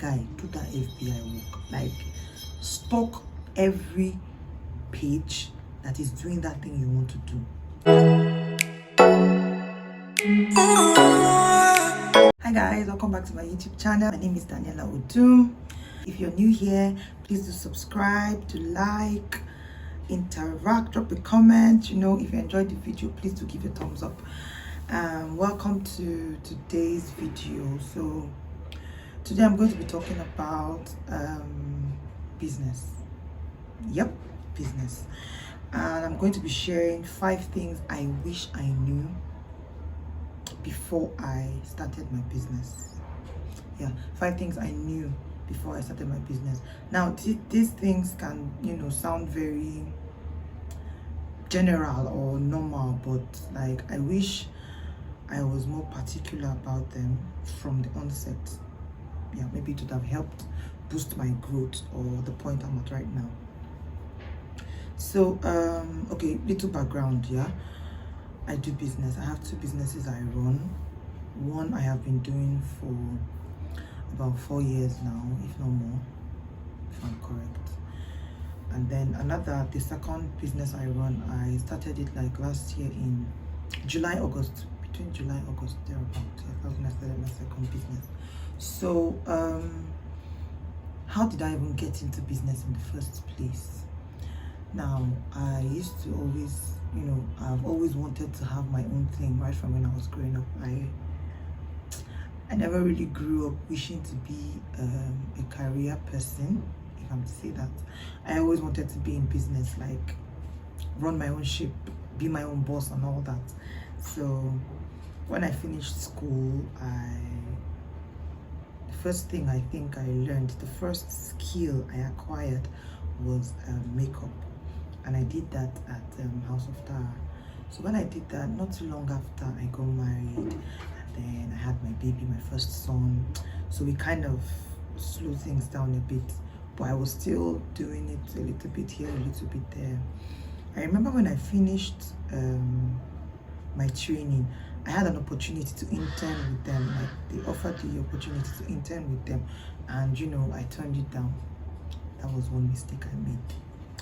guy, do that FBI work. Like, stalk every page that is doing that thing you want to do. Hi guys, welcome back to my YouTube channel. My name is Daniela Odum. If you're new here, please do subscribe, do like, interact, drop a comment. You know, if you enjoyed the video, please do give a thumbs up. Welcome to today's video. So today I'm going to be talking about business. Yep, business. And I'm going to be sharing 5 things I wish I knew before I started my business. Yeah, 5 things I knew before I started my business. Now these things can, you know, sound very general or normal, but like I wish I was more particular about them from the onset. Yeah, maybe it would have helped boost my growth or the point I'm at right now. So okay, little background. Yeah, I do business. I have 2 businesses I run. One I have been doing for about 4 years now, if not more, if I'm correct. And then another, the second business I run, I started it like last year in July, August, between July, August, thereabout. Yeah, that's when I started my second business. So how did I even get into business in the first place? Now, I used to always, you know, I've always wanted to have my own thing right from when I was growing up. I never really grew up wishing to be a career person, if I'm to say that. I always wanted to be in business, like run my own ship, be my own boss and all that. So when I finished school, the first thing I think I learned, the first skill I acquired was makeup. And I did that at House of Tar. So when I did that, not too long after, I got married, and then I had my baby, my first son. So we kind of slowed things down a bit, but I was still doing it a little bit here, a little bit there. I remember when I finished my training, I had an opportunity to intern with them. Like, they offered the opportunity to intern with them, and you know, I turned it down. That was one mistake I made.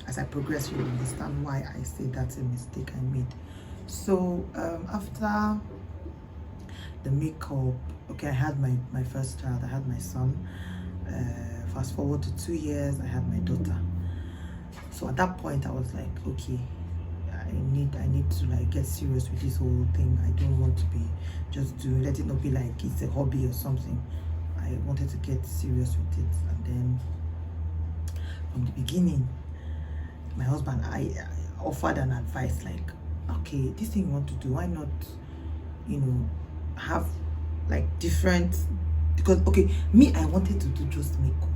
As I progress, you'll understand why I say that's a mistake I made. So after the makeup, okay, I had my first child, I had my son. Fast forward to 2 years, I had my daughter. So at that point I was like, okay, I need to like get serious with this whole thing. I don't want to be just let it not be like it's a hobby or something. I wanted to get serious with it. And then from the beginning, my husband, I offered an advice like, okay, this thing you want to do, why not, you know, have like different, because okay, me, I wanted to do just makeup.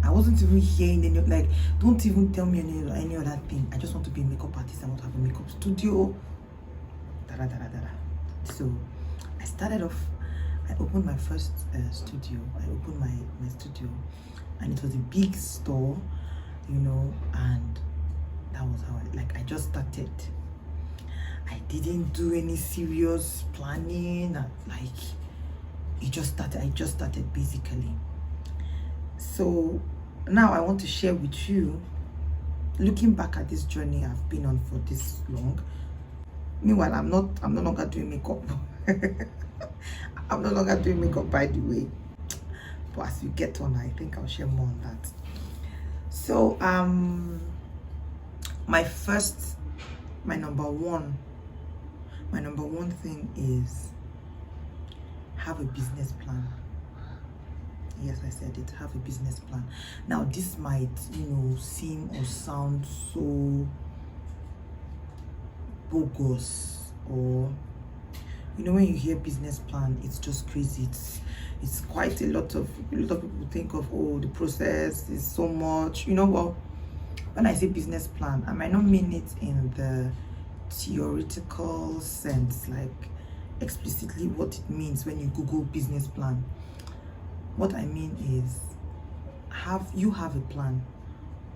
I wasn't even hearing any, like, don't even tell me any other thing. I just want to be a makeup artist. I want to have a makeup studio. So I started off, I opened my first studio. I opened my studio, and it was a big store, you know, and that was how I just started. I didn't do any serious planning, like I just started basically. So now I want to share with you, looking back at this journey I've been on for this long. Meanwhile, I'm no longer doing makeup. I'm no longer doing makeup, by the way. But as we get on, I think I'll share more on that. So my number one thing is have a business plan. Yes, I said it, have a business plan. Now this might, you know, seem or sound so bogus, or you know, when you hear business plan, it's just crazy. It's quite a lot of people think of, oh, the process is so much, you know. Well, when I say business plan, I might not mean it in the theoretical sense, like explicitly what it means when you Google business plan. What I mean is, you have a plan,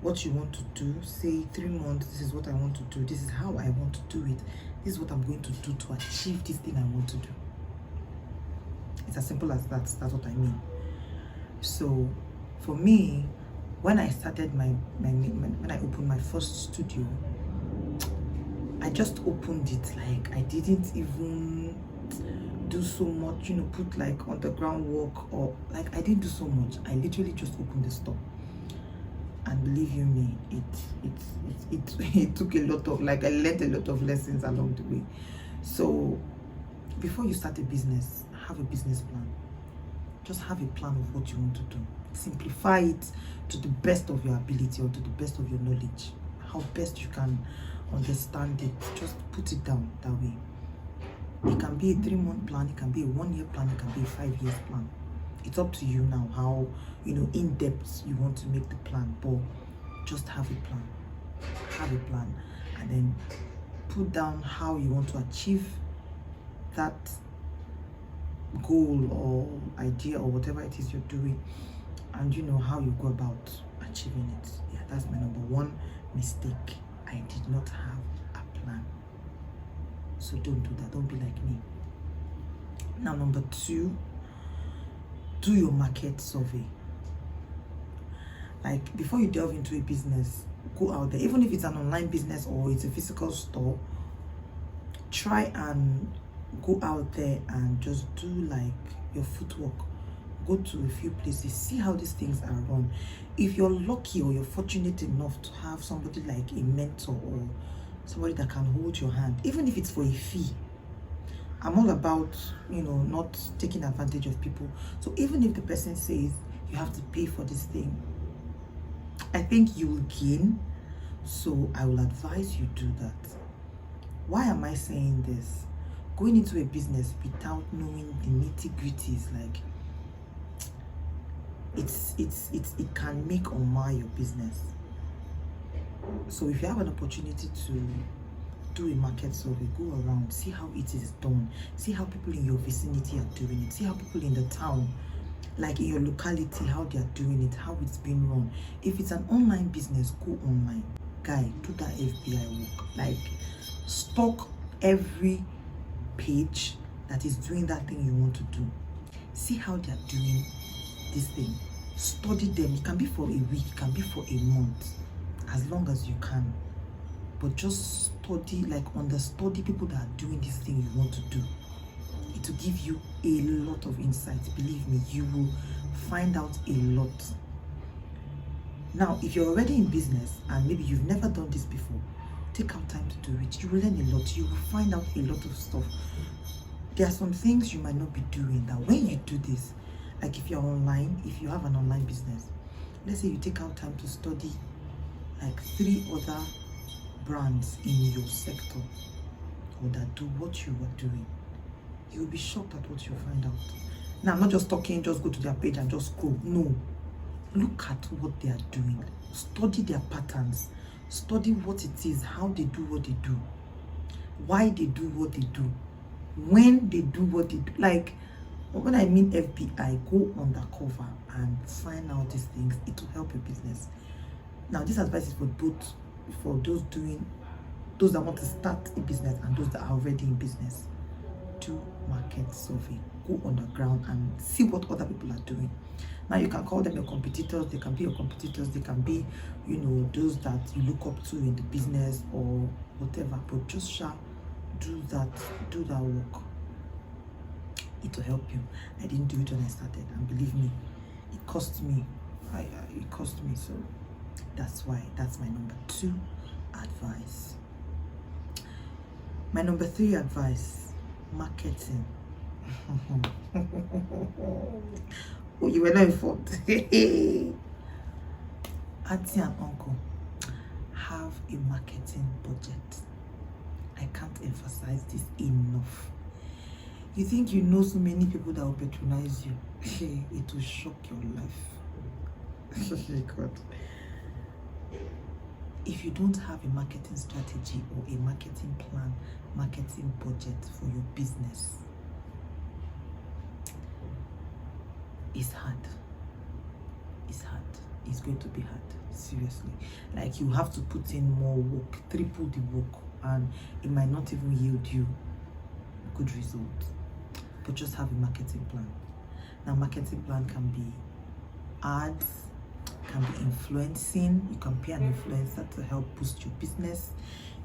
what you want to do. Say 3 months, this is what I want to do, this is how I want to do it, this is what I'm going to do to achieve this thing I want to do. It's as simple as that. That's what I mean. So For me, when I started when I opened my first studio, I just opened it, like I didn't even do so much, put like underground work, or like I didn't do so much. I literally just opened the store. And believe you me, it took a lot of, like, I learned a lot of lessons along the way. So before you start a business, have a business plan. Just have a plan of what you want to do. Simplify it to the best of your ability, or to the best of your knowledge, how best you can understand it. Just put it down that way. It can be a 3-month plan, it can be a 1-year plan, it can be a 5-year plan. It's up to you now how in depth you want to make the plan, but just have a plan. Have a plan, and then put down how you want to achieve that goal or idea or whatever it is you're doing, and how you go about achieving it. Yeah, that's my number one mistake. I did not have a plan. So don't do that. Don't be like me. Now, number 2, do your market survey. Like, before you delve into a business, go out there. Even if it's an online business or it's a physical store, try and go out there and just do like your footwork. Go to a few places, see how these things are run. If you're lucky or you're fortunate enough to have somebody like a mentor or somebody that can hold your hand, even if it's for a fee. I'm all about, not taking advantage of people. So even if the person says you have to pay for this thing, I think you will gain. So I will advise you do that. Why am I saying this? Going into a business without knowing the nitty-gritties, like, it can make or mar your business. So if you have an opportunity to do a market survey, go around, see how it is done, see how people in your vicinity are doing it, see how people in the town, like in your locality, how they are doing it, how it's being run. If it's an online business, go online. Guy, do that FBI work. Like, stalk every page that is doing that thing you want to do. See how they are doing this thing. Study them. It can be for a week, it can be for a month, as long as you can. But just study, like understudy people that are doing this thing you want to do. It will give you a lot of insights. Believe me, you will find out a lot. Now, if you're already in business and maybe you've never done this before, take out time to do it. You will learn a lot. You will find out a lot of stuff. There are some things you might not be doing that when you do this, like if you're online, if you have an online business, let's say you take out time to study like 3 other brands in your sector or that do what you are doing, you will be shocked at what you'll find out. Now, I'm not just talking, just go to their page and just scroll. No. Look at what they are doing. Study their patterns. Study what it is, how they do what they do, why they do what they do, when they do what they do. Like, when I mean FBI, go undercover and find out these things. It will help your business. Now, this advice is for both, for those that want to start a business and those that are already in business. Do market survey. Go underground and see what other people are doing. Now, you can call them your competitors. They can be your competitors. They can be, those that you look up to in the business or whatever. But just do that work. It will help you. I didn't do it when I started, and believe me, it cost me. It cost me. So that's my number 2 advice. My number 3 advice: marketing. Oh, you were not informed. Auntie and uncle, have a marketing budget. I can't emphasize this enough. You think you know so many people that will patronize you. It will shock your life. God. If you don't have a marketing strategy or a marketing plan, marketing budget for your business, it's hard. It's hard. It's going to be hard. Seriously. Like, you have to put in more work, triple the work, and it might not even yield you good results. But just have a marketing plan. Now, marketing plan can be ads, can be influencing. You can pay an influencer to help boost your business.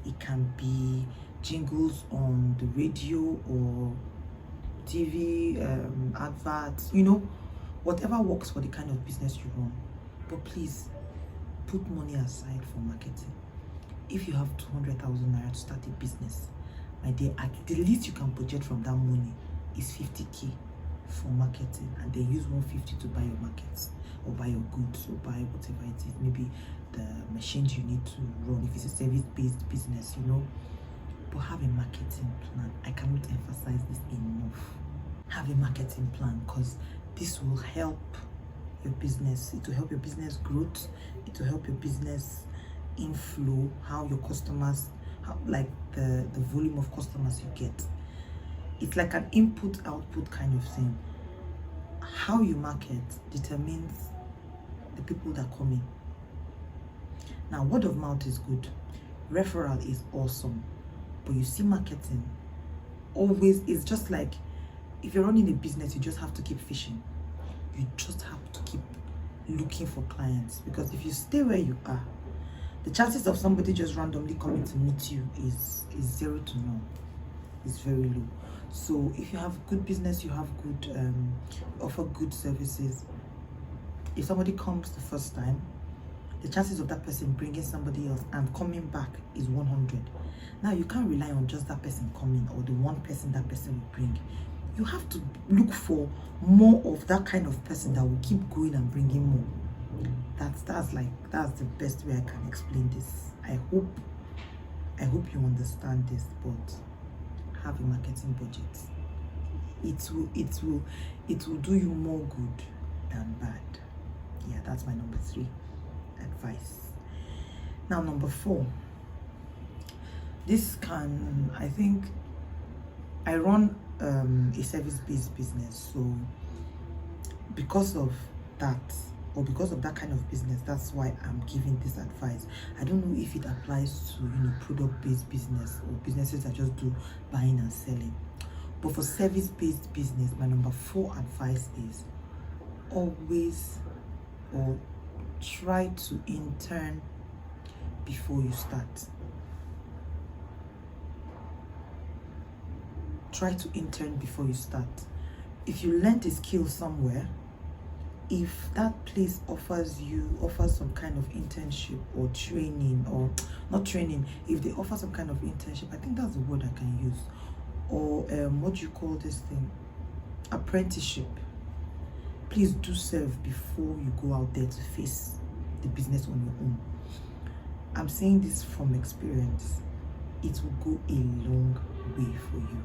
It can be jingles on the radio or TV, adverts, you know, whatever works for the kind of business you run. But please, put money aside for marketing. If you have 200,000 naira to start a business, my dear, at the least you can budget from that money is 50k for marketing, and then use 150 to buy your markets or buy your goods or buy whatever it is, maybe the machines you need to run if it's a service-based business, you know. But have a marketing plan. I cannot emphasize this enough. Have a marketing plan, because this will help your business. It will help your business growth. It will help your business inflow, how your customers, how, like the volume of customers you get. It's like an input output kind of thing. How you market determines the people that come in. Now, word of mouth is good, referral is awesome, but you see, marketing always is just like, if you're running a business, you just have to keep fishing. You just have to keep looking for clients, because if you stay where you are, the chances of somebody just randomly coming to meet you is 0 to none. It's very low. So if you have good business, you have good offer good services. If somebody comes the first time, the chances of that person bringing somebody else and coming back is 100. Now you can't rely on just that person coming or the one person that person will bring. You have to look for more of that kind of person that will keep going and bringing more. That's the best way I can explain this. I hope you understand this, but have a marketing budget. It will do you more good than bad. Yeah, that's my number 3 advice. Now, number 4. This can, I think, I run a service-based business, so because of that, or because of that kind of business, that's why I'm giving this advice. I don't know if it applies to, you know, product-based business or businesses that just do buying and selling, but for service-based business, my number 4 advice is always, or try to intern before you start. Try to intern before you start. If you learned a skill somewhere, if that place offers some kind of internship or training, or not training, if they offer some kind of internship, I think that's the word I can use, or what do you call this thing, apprenticeship, please do serve before you go out there to face the business on your own. I'm saying this from experience. It will go a long way for you.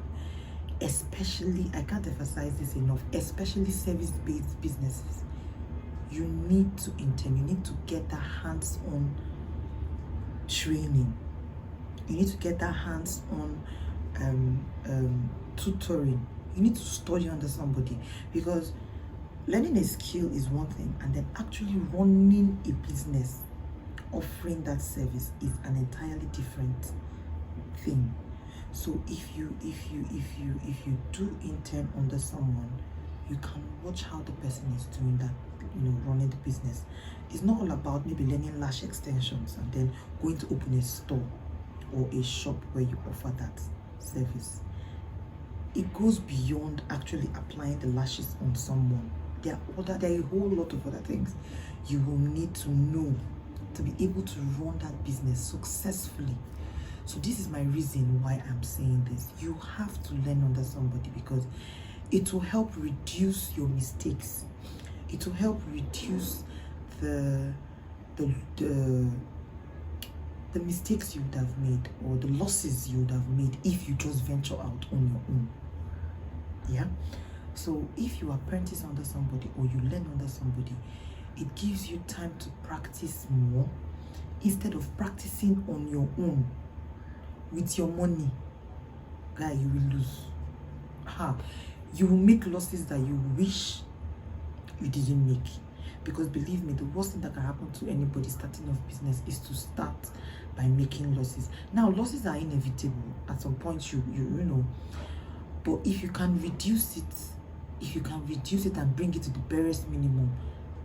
Especially, I can't emphasize this enough, especially service-based businesses. You need to intern. You need to get that hands-on training. You need to get that hands-on tutoring. You need to study under somebody, because learning a skill is one thing, and then actually running a business, offering that service, is an entirely different thing. So if you do intern under someone, you can watch how the person is doing that, you know, running the business. It's not all about maybe learning lash extensions and then going to open a store or a shop where you offer that service. It goes beyond actually applying the lashes on someone. There are a whole lot of other things you will need to know to be able to run that business successfully. So this is my reason why I'm saying this. You have to learn under somebody, because it will help reduce your mistakes. It will help reduce the mistakes you would have made, or the losses you would have made if you just venture out on your own. Yeah. So if you apprentice under somebody or you learn under somebody, it gives you time to practice more instead of practicing on your own with your money. Guy, you will lose. You will make losses that you wish you didn't make. Because believe me, the worst thing that can happen to anybody starting off business is to start by making losses. Now, losses are inevitable at some point, you know, but if you can reduce it, and bring it to the barest minimum,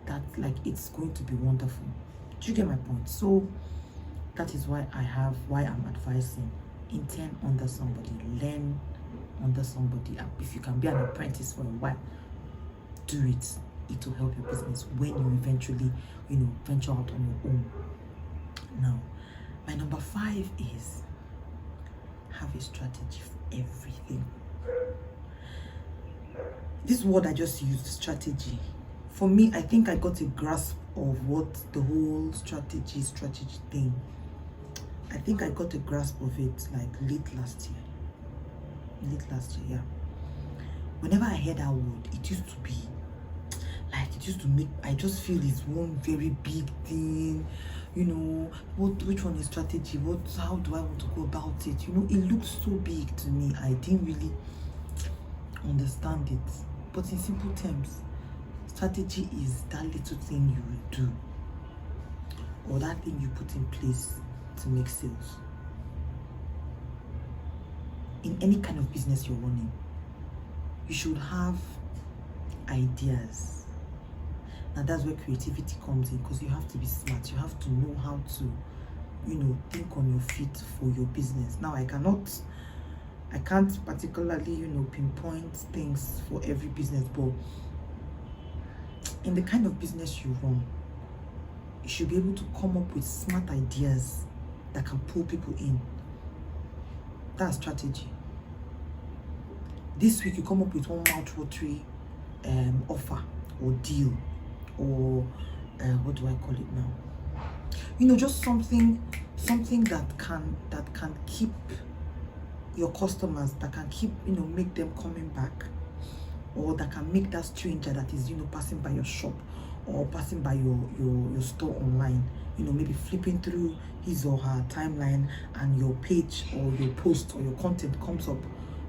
that like it's going to be wonderful. Do you get my point? So that is why I'm advising, intern under somebody, learn under somebody. If you can be an apprentice for a while, do it. It will help your business when you eventually, venture out on your own. Now, my number 5 is have a strategy for everything. This word I just used, strategy. For me, I think I got a grasp of what the whole strategy thing. I think I got a grasp of it like late last year, yeah. Whenever I heard that word, it used to make, I just feel it's one very big thing, which one is strategy, how do I want to go about it, it looked so big to me. I didn't really understand it. But in simple terms, strategy is that little thing you will do, or that thing you put in place to make sales. In any kind of business you're running, you should have ideas. Now that's where creativity comes in, because you have to be smart. You have to know how to, think on your feet for your business. Now I can't particularly, pinpoint things for every business, but in the kind of business you run, you should be able to come up with smart ideas that can pull people in. That's strategy. This week you come up with one mouth-watering offer or deal, or what do I call it now? Just something that can keep your customers, that can keep, make them coming back, or that can make that stranger that is, passing by your shop or passing by your store online, maybe flipping through his or her timeline, and your page or your post or your content comes up.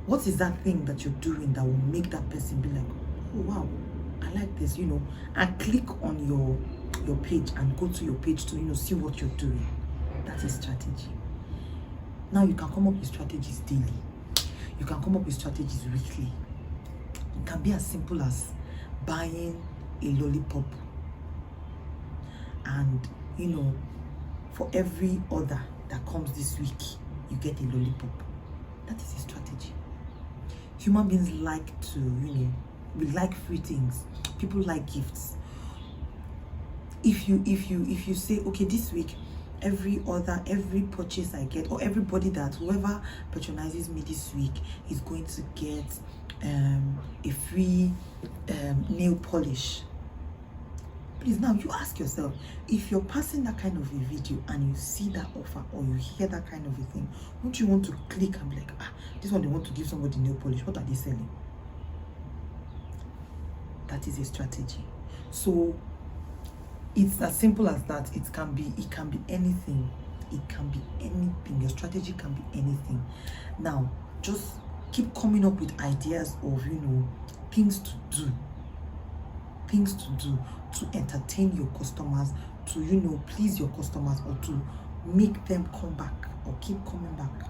What is that thing that you're doing that will make that person be like, oh wow, I like this, and click on your page and go to your page to, see what you're doing? That is strategy. Now you can come up with strategies daily. You can come up with strategies weekly. It can be as simple as buying a lollipop, and for every order that comes this week, you get a lollipop. That is a strategy. Human beings like to, we like free things. People like gifts. If you say, okay, this week, every purchase I get, or whoever patronizes me this week is going to get a free nail polish. Please, now you ask yourself, if you're passing that kind of a video and you see that offer or you hear that kind of a thing, won't you want to click and be like, this one they want to give somebody nail polish, what are they selling? That is a strategy. So it's as simple as that. It can be anything. It can be anything. Your strategy can be anything. Now just keep coming up with ideas of things to do to entertain your customers, to please your customers, or to make them come back or keep coming back.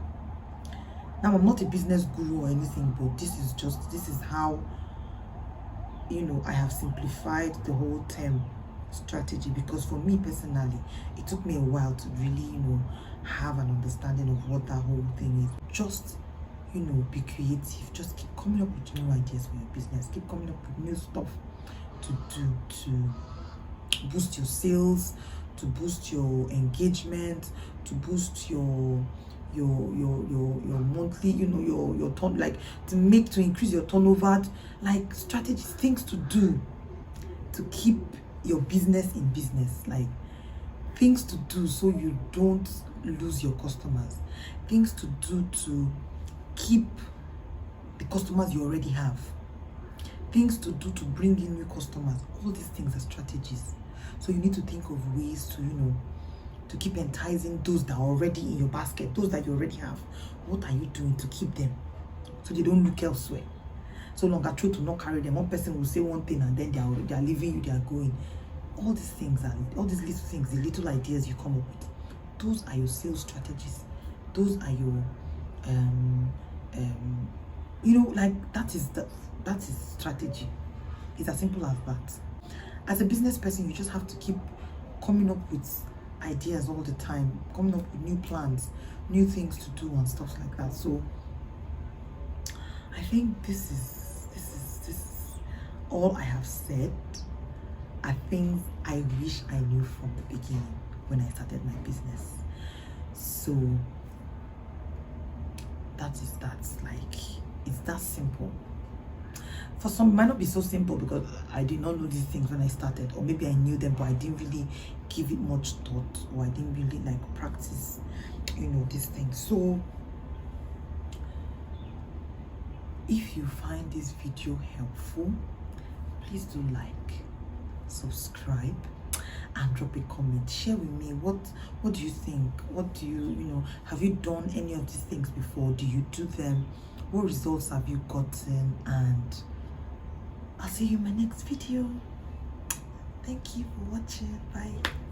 Now I'm not a business guru or anything, but this is how I have simplified the whole term strategy, because for me personally, it took me a while to really have an understanding of what that whole thing is. Just be creative. Just keep coming up with new ideas for your business. Keep coming up with new stuff to do to boost your sales, to boost your engagement, to boost your monthly, your turn, like to increase your turnover, like strategies, things to do to keep your business in business, like things to do so you don't lose your customers, things to do to keep the customers you already have, things to do to bring in new customers. All these things are strategies. So you need to think of ways to to keep enticing those that are already in your basket, those that you already have. What are you doing to keep them so they don't look elsewhere? So long I try to not carry them. One person will say one thing and then they are leaving you, they are going. All these things, all these little things, the little ideas you come up with, those are your sales strategies. Those are your like that is strategy. It's as simple as that. As a business person, you just have to keep coming up with ideas all the time, coming up with new plans, new things to do and stuff like that. So I think this is all I have said. Are things I wish I knew from the beginning when I started my business. So that is that. Like, it's that simple. For some, it might not be so simple because I did not know these things when I started, or maybe I knew them but I didn't really give it much thought, or I didn't really like practice, you know, these things. So if you find this video helpful, please do like, subscribe, and drop a comment. Share with me what do you think? What do you have you done any of these things before? Do you do them? What results have you gotten? And I'll see you in my next video. Thank you for watching. Bye.